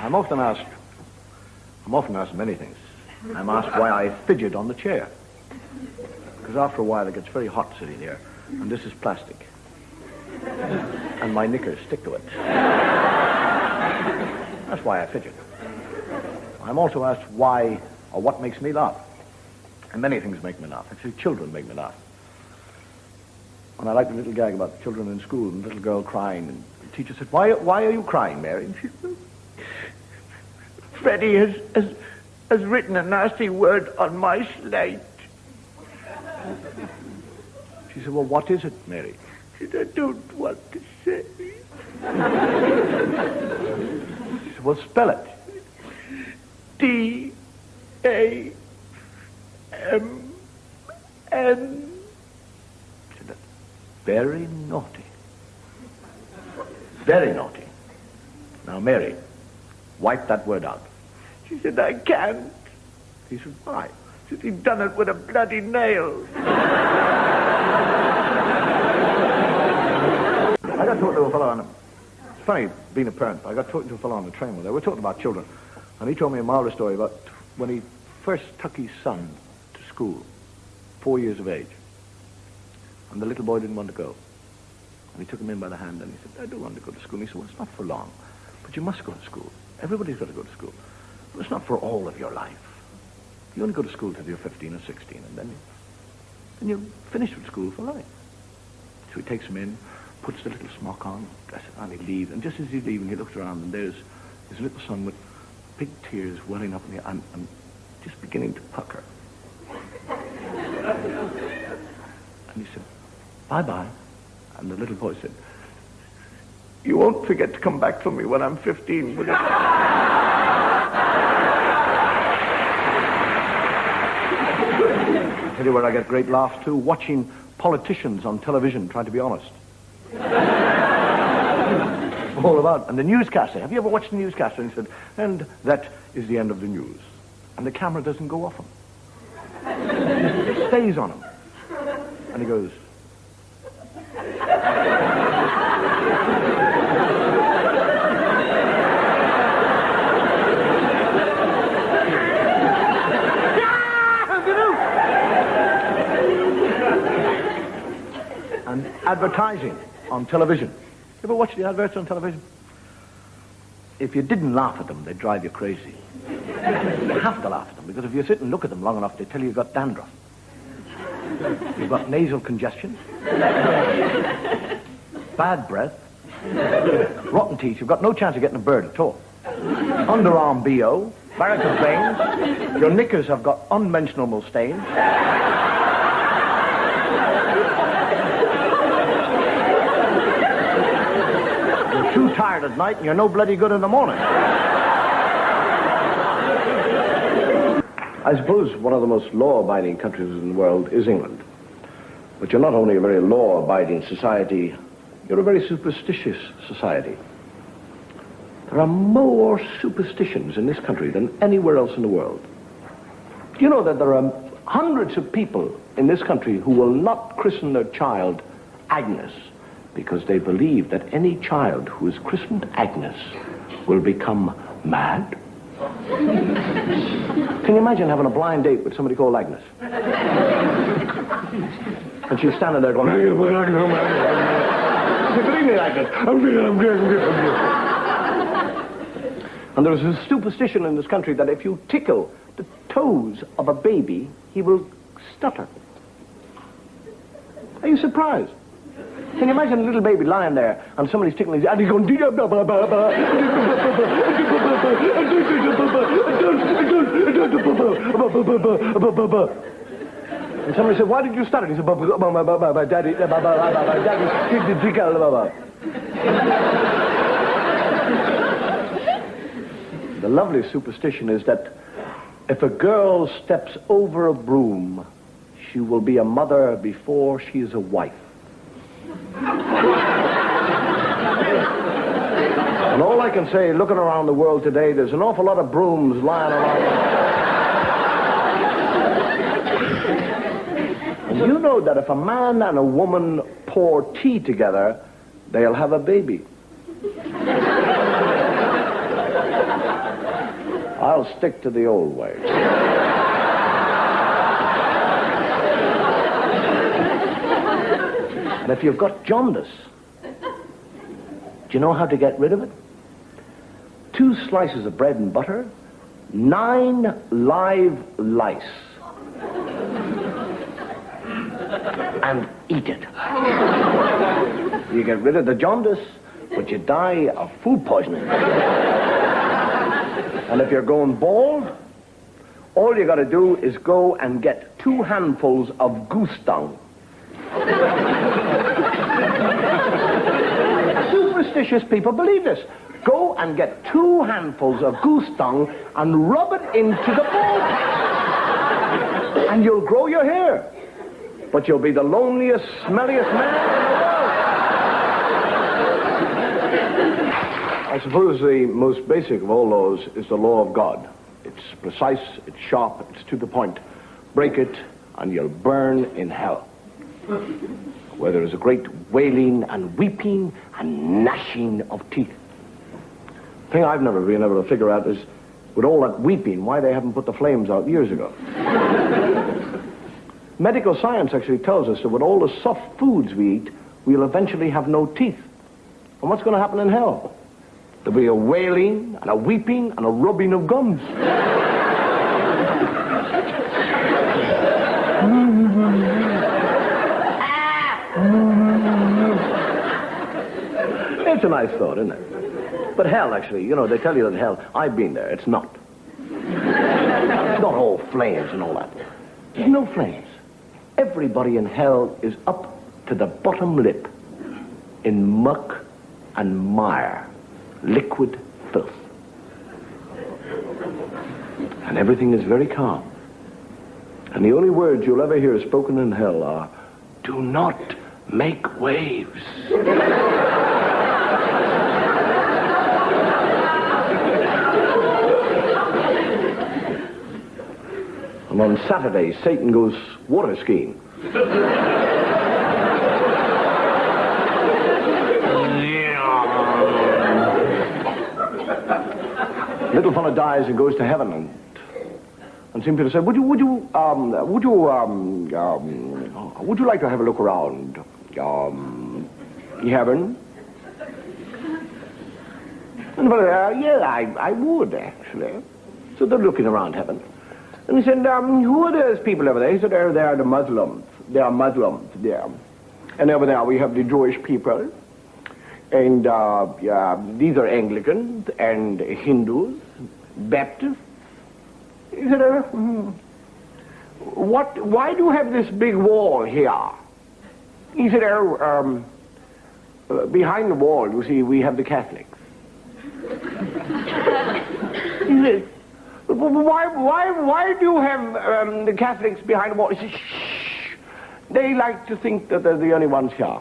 I'm often asked many things. I'm asked why I fidget on the chair. Because after a while it gets very hot sitting here, and this is plastic. And my knickers stick to it. That's why I fidget. I'm also asked why or what makes me laugh. And many things make me laugh. Actually, children make me laugh. And I like the little gag about the children in school and the little girl crying. And the teacher said, why are you crying, Mary? And she said, Freddie has written a nasty word on my slate. She said, well, what is it, Mary? She said, I don't want to say. She said, well, spell it. D-A-M-N. She said, that's very naughty. Very naughty. Now, Mary, wipe that word out. She said, I can't. He said, why? She said, he'd done it with a bloody nail. I got talking to a fellow it's funny being a parent. I got talking to a fellow on the train one day. We're talking about children. And he told me a marvelous story about when he first took his son to school, 4 years of age. And the little boy didn't want to go. And he took him in by the hand and he said, I don't want to go to school. And he said, well, it's not for long, but you must go to school. Everybody's got to go to school. But it's not for all of your life. You only go to school till you're 15 or 16, and then you're finished with school for life. So he takes him in, puts the little smock on, dresses, and he leaves. And just as he's leaving, he looks around, and there's his little son with big tears welling up in the and just beginning to pucker. And he said, bye-bye. And the little boy said, you won't forget to come back for me when I'm 15, will you? Tell you where I get great laughs too, watching politicians on television trying to be honest. All about. And the newscaster, have you ever watched the newscaster? And he said, and that is the end of the news. And the camera doesn't go off him. It stays on him. And he goes, and advertising on television. You ever watch the adverts on television? If you didn't laugh at them, they'd drive you crazy. You have to laugh at them, because if you sit and look at them long enough, they tell you you've got dandruff. You've got nasal congestion, bad breath, rotten teeth. You've got no chance of getting a bird at all. Underarm BO, varicose veins, your knickers have got unmentionable stains. Too tired at night and you're no bloody good in the morning. I suppose one of the most law-abiding countries in the world is England. But you're not only a very law-abiding society, you're a very superstitious society. There are more superstitions in this country than anywhere else in the world. Do you know that there are hundreds of people in this country who will not christen their child Agnes, because they believe that any child who is christened Agnes will become mad? Can you imagine having a blind date with somebody called Agnes? And she's standing there going, good evening, Agnes. And there's a superstition in this country that if you tickle the toes of a baby, he will stutter. Are you surprised? Can you imagine a little baby lying there and somebody's tickling his and he's going and somebody said, why did you stutter? He said, Daddy, The lovely superstition is that if a girl steps over a broom, she will be a mother before she is a wife. And all I can say, looking around the world today, there's an awful lot of brooms lying around. And you know that if a man and a woman pour tea together, they'll have a baby. I'll stick to the old ways. And if you've got jaundice, do you know how to get rid of it? 2 slices of bread and butter, 9 live lice. And eat it. You get rid of the jaundice, but you die of food poisoning. And if you're going bald, all you got to do is go and get 2 handfuls of goose dung. Superstitious people believe this. Go and get 2 handfuls of goose dung and rub it into the bald patch. And you'll grow your hair. But you'll be the loneliest, smelliest man in the world. I suppose the most basic of all laws is the law of God. It's precise, it's sharp, it's to the point. Break it, and you'll burn in hell. Where there is a great wailing and weeping and gnashing of teeth. The thing I've never been able to figure out is, with all that weeping, why they haven't put the flames out years ago. Medical science actually tells us that with all the soft foods we eat, we'll eventually have no teeth. And what's going to happen in hell? There'll be a wailing and a weeping and a rubbing of gums. It's a nice thought, isn't it? But hell, actually, you know, they tell you that hell, I've been there, it's not. It's not all flames and all that. There's no flames. Everybody in hell is up to the bottom lip in muck and mire, liquid filth. And everything is very calm. And the only words you'll ever hear spoken in hell are, "Do not make waves." And on Saturday, Satan goes water skiing. Little fella dies and goes to heaven, and some people say, would you like to have a look around heaven? And the fellow, yeah, I would actually. So they're looking around heaven. And he said, who are those people over there? He said, oh, they are the Muslims. They are Muslims there. And over there we have the Jewish people. And these are Anglicans and Hindus, Baptists. He said, why do you have this big wall here? He said, behind the wall, you see, we have the Catholics. He said, why do you have the Catholics behind the wall? He said, shh. They like to think that they're the only ones here.